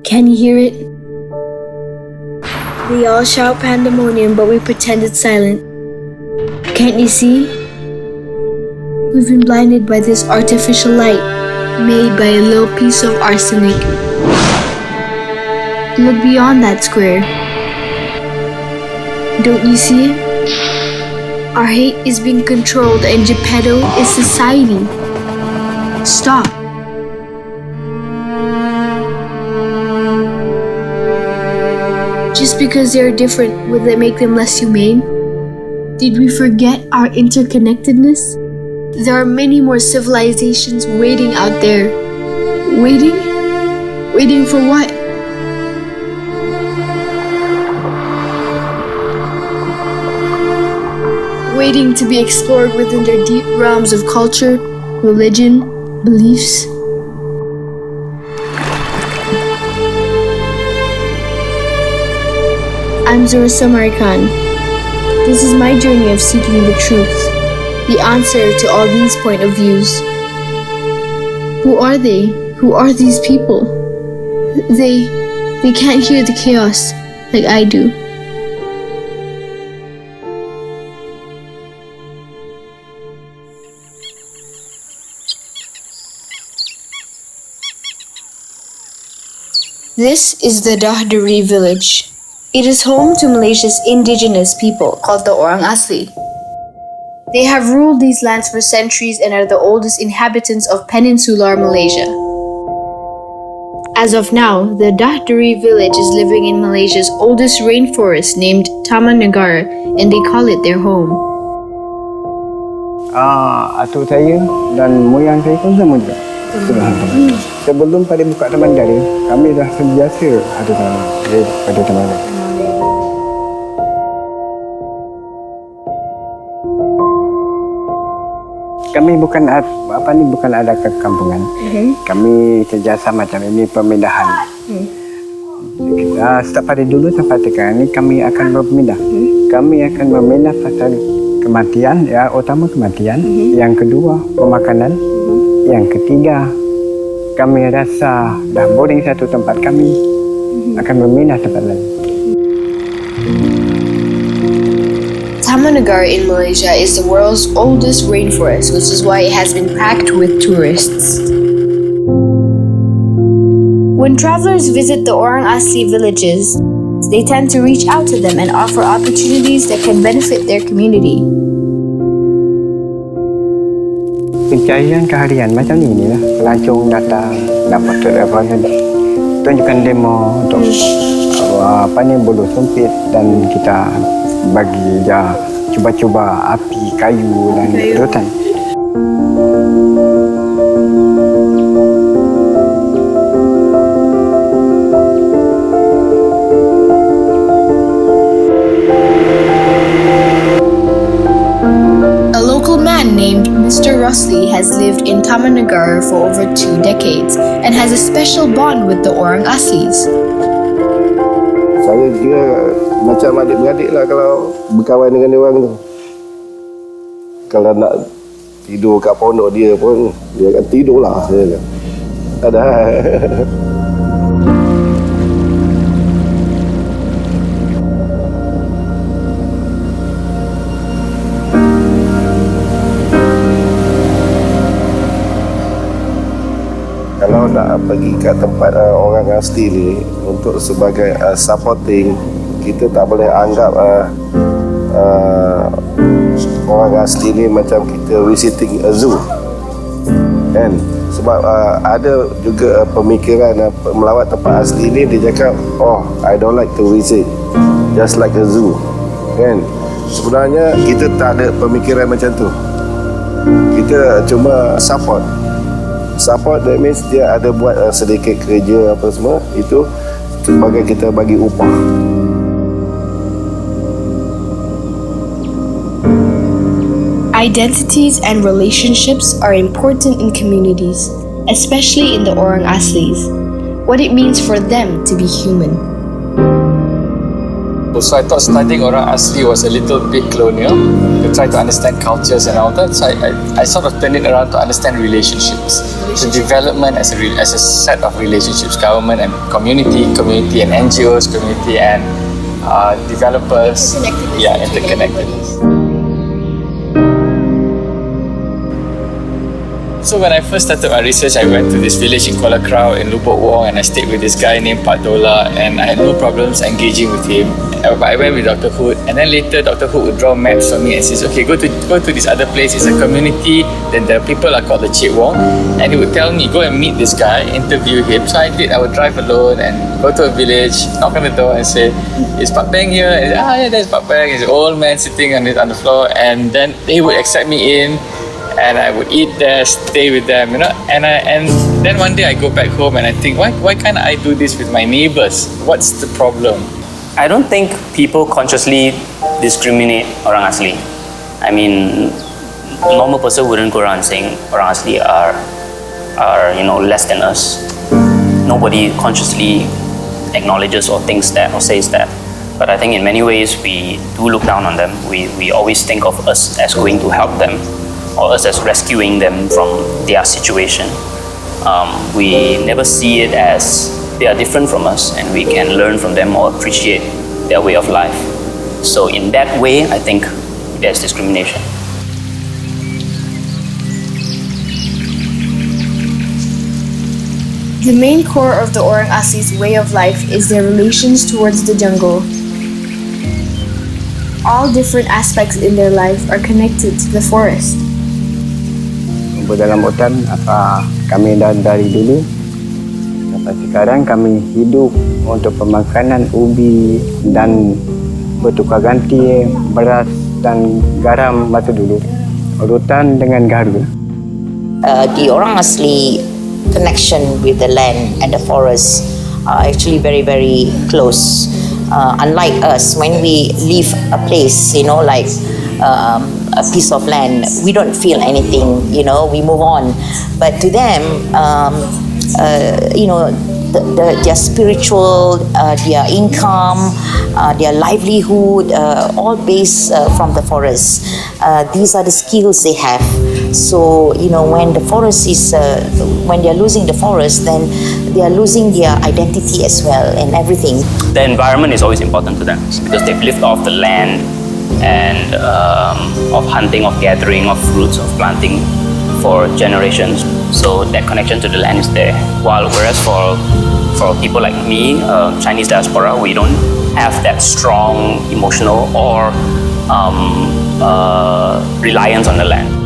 Can you hear it? They all shout pandemonium, but we pretend it's silent. Can't you see? We've been blinded by this artificial light made by a little piece of arsenic. Look beyond that square. Don't you see it? Our hate is being controlled and Geppetto is society. Stop. Just because they're different, will it make them less humane? Did we forget our interconnectedness? There are many more civilizations waiting out there. Waiting? Waiting for what? Waiting to be explored within their deep realms of culture, religion, beliefs. I'm Zarissa Marican. This is my journey of seeking the truth, the answer to all these point of views. Who are they? Who are these people? They can't hear the chaos like I do. This is the Dahdari village. It is home to Malaysia's indigenous people called the Orang Asli. They have ruled these lands for centuries and are the oldest inhabitants of peninsular Malaysia. As of now, the Dahdari village is living in Malaysia's oldest rainforest named Taman Negara, and they call it their home. Atuk saya dan moyang saya pun sama juga. Sebelum pada buka taman negara, kami dah sentiasa ada pada taman negara. Kami bukan ada kekampungan. Kami kerjasama macam ini pemindahan. Setiap pada dulu sampai sekarang ini kami akan berpindah. Kami akan memindah pasal kematian, ya, utama kematian. Yang kedua pemakanan. Yang ketiga kami rasa dah boring satu tempat, kami akan memindah tempat lain. Taman Negara in Malaysia is the world's oldest rainforest, which is why it has been packed with tourists. When travelers visit the Orang Asli villages, they tend to reach out to them and offer opportunities that can benefit their community. Pencahayaan keharian macam ni lah. Pelancong datang, dapat tunjukkan demo untuk bulu sempit, dan kita bagi dia cuba-cuba api, kayu dan rotan. A local man named Mr. Asli has lived in Taman Negara for over 2 decades and has a special bond with the Orang Aslis. Saya kira macam adik-beradik lah kalau berkawan dengan dia orang tu. Kalau nak tidur kat pondok dia pun, dia akan tidur lah. Ada. Kalau nak pergi kat tempat orang asli ni untuk sebagai supporting, kita tak boleh anggap orang asli ni macam kita visiting a zoo, kan? Sebab ada juga pemikiran melawat tempat asli ni, dia cakap, oh, I don't like to visit, just like a zoo, kan? Sebenarnya kita tak ada pemikiran macam tu. Kita cuma support. Support, that means dia ada buat sedikit kerja apa semua, itu sebagai kita bagi upah. Identities and relationships are important in communities, especially in the Orang Aslis. What it means for them to be human. So I thought studying Orang Asli was a little bit colonial to try to understand cultures and all that. So I sort of turned it around to understand relationships. So development as a set of relationships, government and community and NGOs, community and developers. Interconnectedness. So when I first started my research, I went to this village in Kuala Krau in Lubuk Wong, and I stayed with this guy named Pak Dola, and I had no problems engaging with him. But I went with Dr. Hood, and then later Dr. Hood would draw maps for me and says, okay, go to this other place. It's a community. Then the people are called the Cik Wong, and he would tell me, go and meet this guy, interview him. So I did. I would drive alone and go to a village, knock on the door, and say, is Pak Beng here? And yeah, there's Pak Beng. He's an old man sitting on the floor, and then he would accept me in. And I would eat there, stay with them, And then one day I go back home and I think, why can't I do this with my neighbors? What's the problem? I don't think people consciously discriminate Orang Asli. I mean, a normal person wouldn't go around saying Orang Asli are less than us. Nobody consciously acknowledges or thinks that or says that. But I think in many ways we do look down on them. We always think of us as going to help them, or us as rescuing them from their situation. We never see it as they are different from us and we can learn from them or appreciate their way of life. So in that way, I think there's discrimination. The main core of the Orang Asli's way of life is their relations towards the jungle. All different aspects in their life are connected to the forest. Dalam hutan kami dari dulu sampai sekarang kami hidup untuk pemakanan ubi dan bertukar ganti beras dan garam masa dulu, urutan dengan garu. The Orang Asli connection with the land and the forest are actually very, very close. Unlike us, when we leave a place, like a piece of land, we don't feel anything, we move on. But to them, their spiritual, their income, their livelihood, all based from the forest. These are the skills they have. So, when the forest is, when they're losing the forest, then they are losing their identity as well and everything. The environment is always important to them because they've lived off the land and of hunting, of gathering, of fruits, of planting for generations. So that connection to the land is there. Whereas for people like me, Chinese diaspora, we don't have that strong emotional or reliance on the land.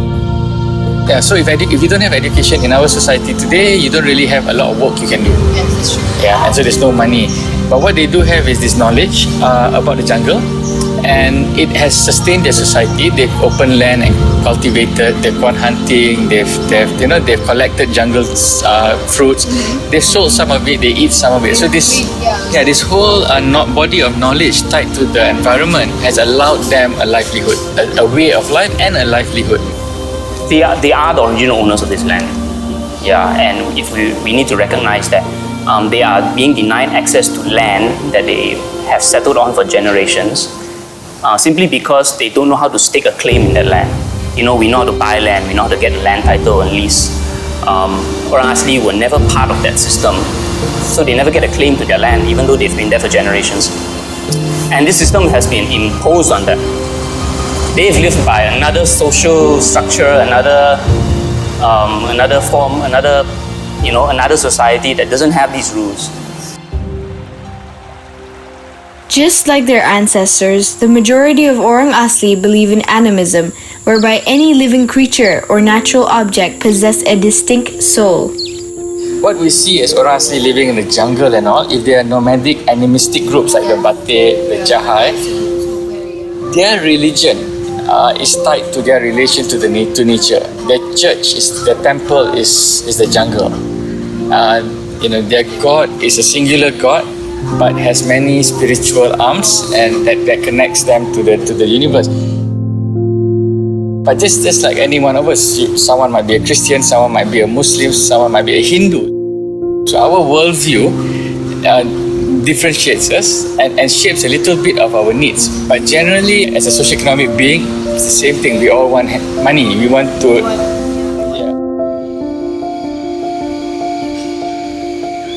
Yeah, so if you don't have education in our society today, you don't really have a lot of work you can do. Yes, that's true. Yeah, and so there's no money. But what they do have is this knowledge about the jungle, and it has sustained their society. They've opened land and cultivated. They've gone hunting. They've collected jungle fruits. They've sold some of it. They eat some of it. So this whole body of knowledge tied to the environment has allowed them a livelihood, a way of life, and a livelihood. They are the original owners of this land. Yeah, and if we need to recognize that they are being denied access to land that they have settled on for generations, simply because they don't know how to stake a claim in that land. We know how to buy land, we know how to get land title and lease. Orang Asli were never part of that system, so they never get a claim to their land, even though they've been there for generations. And this system has been imposed on them. They've lived by another social structure, another form, another society that doesn't have these rules. Just like their ancestors, the majority of Orang Asli believe in animism, whereby any living creature or natural object possess a distinct soul. What we see as Orang Asli living in the jungle and all, if they are nomadic animistic groups like the Batik, the Jahai, their religion is tied to their relation to nature. Their church, their temple is the jungle. Their God is a singular God, but has many spiritual arms, and that connects them to the universe. But just like any one of us, someone might be a Christian, someone might be a Muslim, someone might be a Hindu. So our worldview differentiates us and shapes a little bit of our needs. But generally, as a socio-economic being, it's the same thing. We all want money. We want to...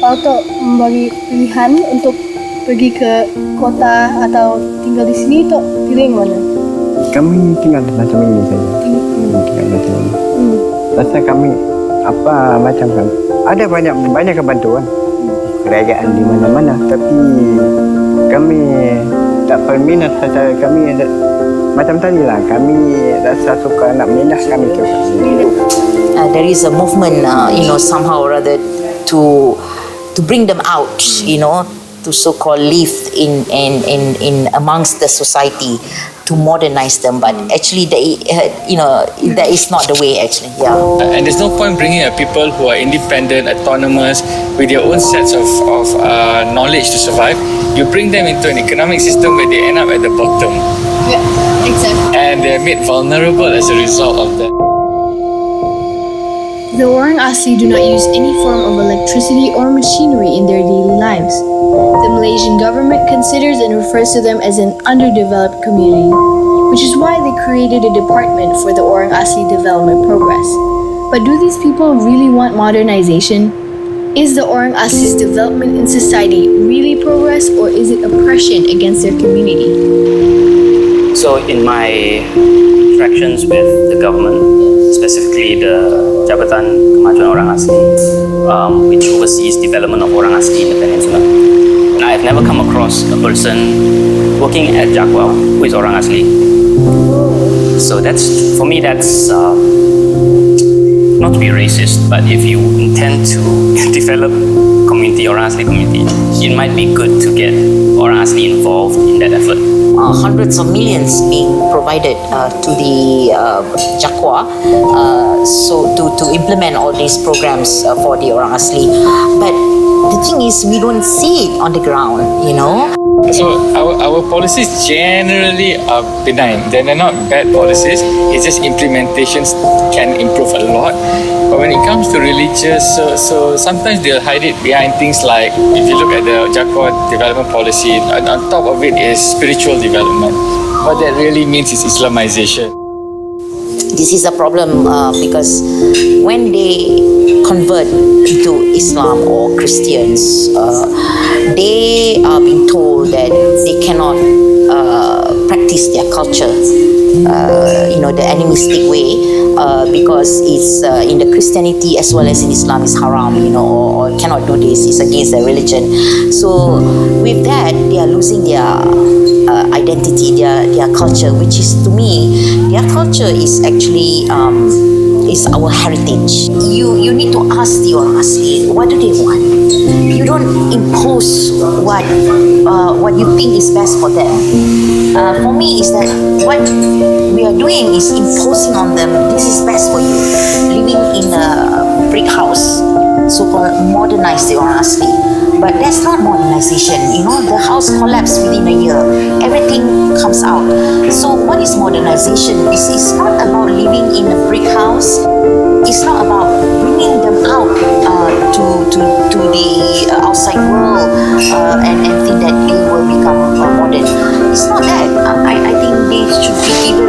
Atau membagi pilihan untuk pergi ke kota atau tinggal di sini, Tok pilih yang mana? Kami tinggal macam ini saja. Tinggal macam ini. Rasa kami apa macam kan? Ada banyak kebantuan kerajaan di mana-mana, tapi kami tak berminat saja. Kami macam tadi lah, kami rasa suka nak mindah kami ke sini. There is a movement, somehow or other to bring them out, to so-called live in amongst the society, to modernize them. But actually, that is not the way. Actually, yeah. And there's no point bringing people who are independent, autonomous, with their own sets of knowledge to survive. You bring them into an economic system where they end up at the bottom. Yeah, exactly. And they're made vulnerable as a result of that. The Orang Asli do not use any form of electricity or machinery in their daily lives. The Malaysian government considers and refers to them as an underdeveloped community, which is why they created a department for the Orang Asli development progress. But do these people really want modernization? Is the Orang Asli's development in society really progress, or is it oppression against their community? So in my interactions with the government, specifically the Jabatan Kemajuan Orang Asli, which oversees development of Orang Asli in the peninsula, and I have never come across a person working at Jaguar who is Orang Asli. So that's, for me, that's not to be racist, but if you intend to develop community, Orang Asli community, it might be good to get Orang Asli involved in that effort. Hundreds of millions being provided to the Jaguar so to implement all these programs for the Orang Asli. But the thing is, we don't see it on the ground, So our policies generally are benign. They're not bad policies. It's just implementations can improve a lot. But when it comes to religious, so sometimes they'll hide it behind things like, if you look at the Jaguar development policy, on top of it is spiritual development. What that really means is Islamization. This is a problem because when they convert into Islam or Christians, they are being told that they cannot practice their culture, the animistic way, because it's in the Christianity as well as in Islam is haram, or cannot do this, it's against their religion. So with that, they are losing their identity, their culture, which is, to me, their culture is actually is our heritage. You need to ask the Orang Asli, what do they want? You don't impose what you think is best for them. For me, is that what we are doing is imposing on them, this is best for you. Living in a brick house, so-called modernize the Orang Asli. But that's not modernization. The house collapsed within a year. Everything comes out. So what is modernization? It's not about living in a brick house. It's not about bringing them out to the outside world and think that they will become modern. It's not that. I think they should be given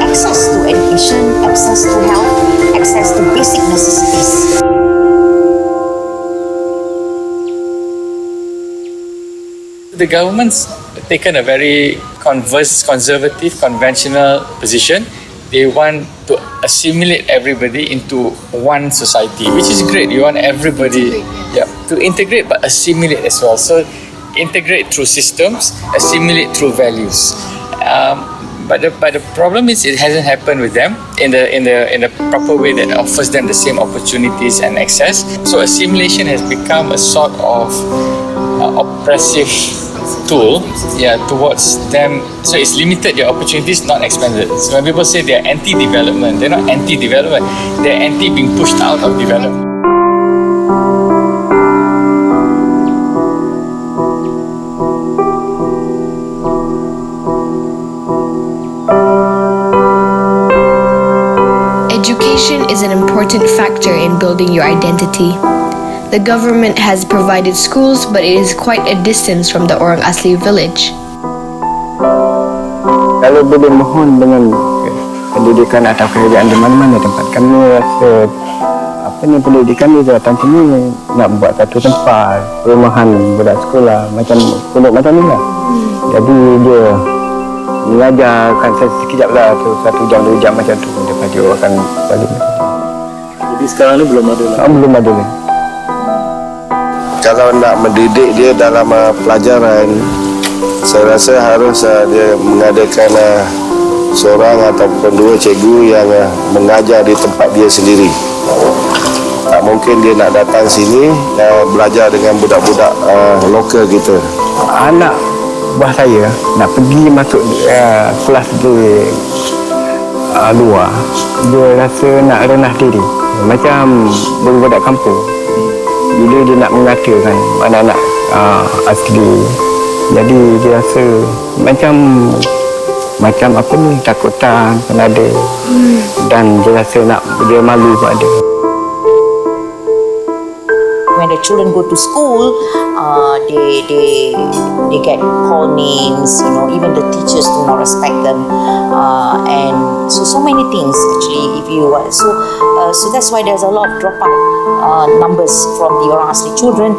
access to education, access to health, access to basic necessities. The government's taken a very conservative, conventional position. They want to assimilate everybody into one society, which is great. You want everybody to integrate but assimilate as well. So integrate through systems, assimilate through values. But the problem is it hasn't happened with them in the proper way that offers them the same opportunities and access. So assimilation has become a sort of oppressive tool towards them. So it's limited their opportunities, not expanded. So when people say they're anti-development, they're not anti-development, they're anti being pushed out of development. Education is an important factor in building your identity. The government has provided schools, but it is quite a distance from the Orang Asli village. Kalau boleh mohon dengan pendidikan atau kerajaan di mana-mana tempat, kami rasa pendidikan di datang sini nak buat satu tempat perumahan budak sekolah macam pondok macam ni lah. Jadi dia mengajarkan saya sekejap lah tu, 1 jam 2 jam macam tu, lepas dia akan balik. Jadi sekarang ni belum ada lah? Belum ada lah. Kalau nak mendidik dia dalam pelajaran, saya rasa harus dia mengadakan seorang ataupun 2 cikgu yang mengajar di tempat dia sendiri. Tak mungkin dia nak datang sini belajar dengan budak-budak lokal kita. Anak buah saya nak pergi masuk kelas di luar, dia rasa nak renah diri macam budak kampung. Bila dia nak mengatakan anak-anak asli, jadi dia rasa macam apa ni, takutan penada, dan dia rasa dia malu pada. When the children go to school, they get called names. Even the teachers do not respect them, and so many things actually. If you so that's why there's a lot of dropout numbers from the Orang Asli children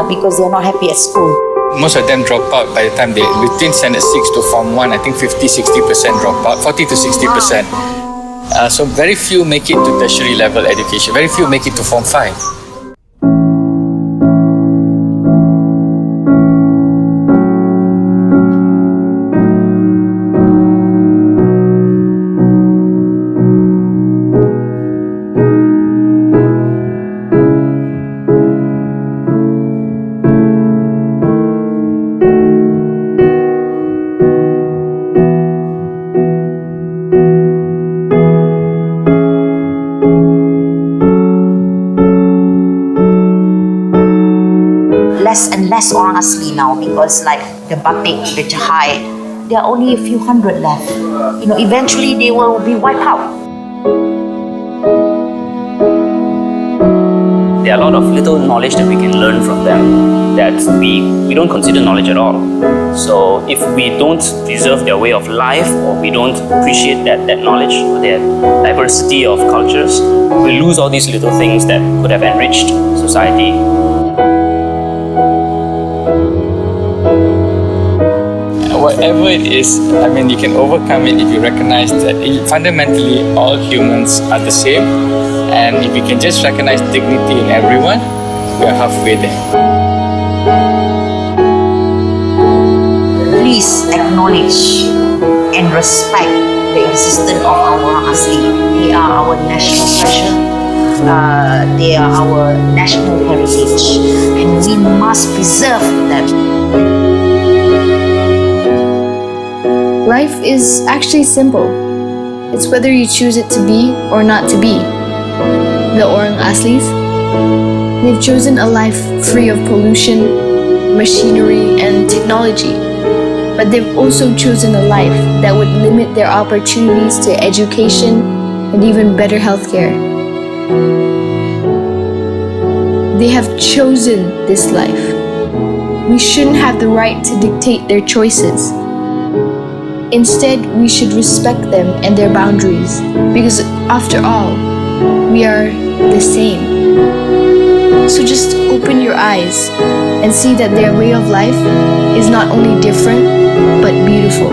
because they are not happy at school. Most of them drop out by the time between standard 6 to form 1, I think 50-60% drop out, 40 to 60%. So very few make it to tertiary level education, very few make it to form 5. Less and less Orang Asli now because like the batik, the jahai, there are only a few hundred left. Eventually they will be wiped out. There are a lot of little knowledge that we can learn from them that we don't consider knowledge at all. So if we don't preserve their way of life, or we don't appreciate that knowledge or their diversity of cultures, we lose all these little things that could have enriched society. Whatever it is, you can overcome it if you recognize that fundamentally all humans are the same, and if you can just recognize dignity in everyone, we are halfway there. Please acknowledge and respect the existence of our Orang Asli. They are our national treasure. They are our national heritage, and we must preserve them. Life is actually simple. It's whether you choose it to be or not to be. The Orang Aslis, they've chosen a life free of pollution, machinery, and technology. But they've also chosen a life that would limit their opportunities to education and even better healthcare. They have chosen this life. We shouldn't have the right to dictate their choices. Instead, we should respect them and their boundaries, because after all, we are the same. So just open your eyes and see that their way of life is not only different, but beautiful.